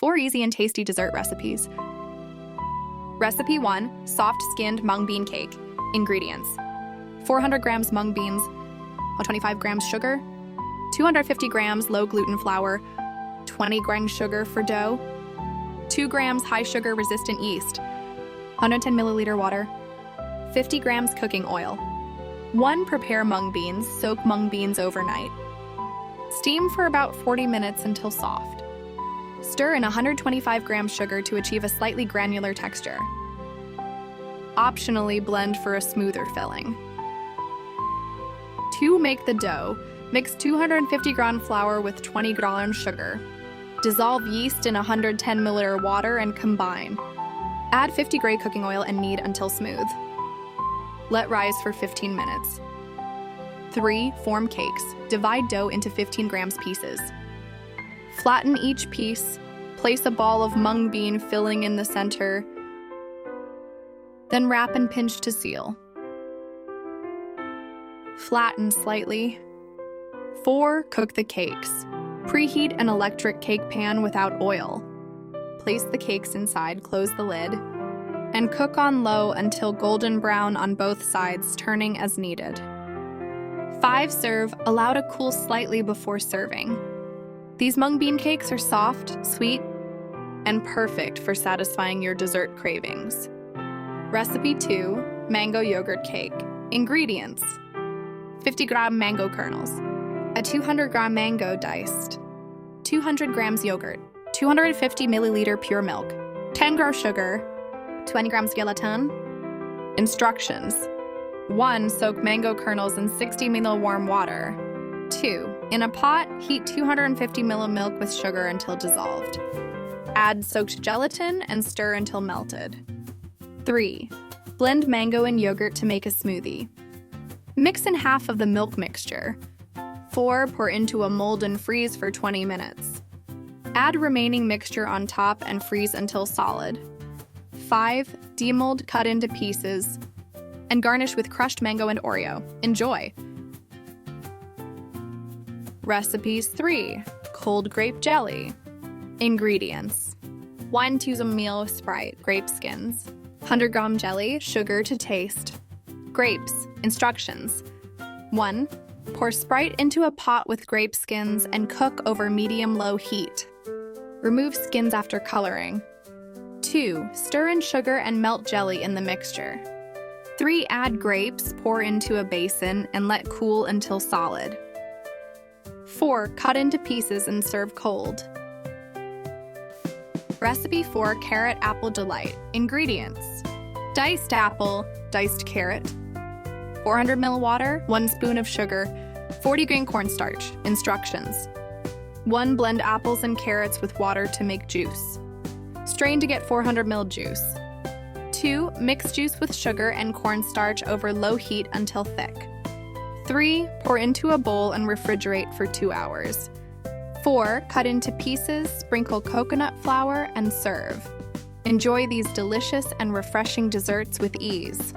4 easy and tasty dessert recipes. Recipe 1. Soft-skinned mung bean cake. Ingredients: 400 grams mung beans, 125 grams sugar, 250 grams low-gluten flour, 20 grams sugar for dough, 2 grams high-sugar resistant yeast, 110 milliliter water, 50 grams cooking oil. 1. Prepare mung beans. Soak mung beans overnight. Steam for about 40 minutes until soft. Stir in 125 grams sugar to achieve a slightly granular texture. Optionally blend for a smoother filling. 2. Make the dough. Mix 250 gram flour with 20 grams sugar. Dissolve yeast in 110 milliliter water and combine. Add 50 gray cooking oil and knead until smooth. Let rise for 15 minutes. 3. Form cakes. Divide dough into 15 grams pieces. Flatten each piece. Place a ball of mung bean filling in the center. Then wrap and pinch to seal. Flatten slightly. 4. Cook the cakes. Preheat an electric cake pan without oil. Place the cakes inside, close the lid, and cook on low until golden brown on both sides, turning as needed. 5. Serve. Allow to cool slightly before serving. These mung bean cakes are soft, sweet, and perfect for satisfying your dessert cravings. Recipe 2. Mango yogurt cake. Ingredients: 50 gram mango kernels, a 200 gram mango diced, 200 grams yogurt, 250 milliliter pure milk, 10 grams sugar, 20 grams gelatin. Instructions: 1. Soak mango kernels in 60 ml warm water. 2. In a pot, heat 250 ml milk with sugar until dissolved. Add soaked gelatin and stir until melted. 3. Blend mango and yogurt to make a smoothie. Mix in half of the milk mixture. 4. Pour into a mold and freeze for 20 minutes. Add remaining mixture on top and freeze until solid. 5. Demold, cut into pieces, and garnish with crushed mango and Oreo. Enjoy! Recipes 3. Cold grape jelly. Ingredients: 1 teaspoon meal Sprite, grape skins, 100 gram jelly, sugar to taste. Grapes. Instructions: 1. Pour Sprite into a pot with grape skins and cook over medium-low heat. Remove skins after coloring. 2. Stir in sugar and melt jelly in the mixture. 3. Add grapes, pour into a basin, and let cool until solid. 4. Cut into pieces and serve cold. Recipe 4. Carrot Apple Delight. Ingredients: diced apple, diced carrot, 400 ml water, 1 spoon of sugar, 40 grain cornstarch. Instructions: 1. Blend apples and carrots with water to make juice. Strain to get 400 ml juice. 2. Mix juice with sugar and cornstarch over low heat until thick. 3. Pour into a bowl and refrigerate for 2 hours. 4. Cut into pieces, sprinkle coconut flour, and serve. Enjoy these delicious and refreshing desserts with ease.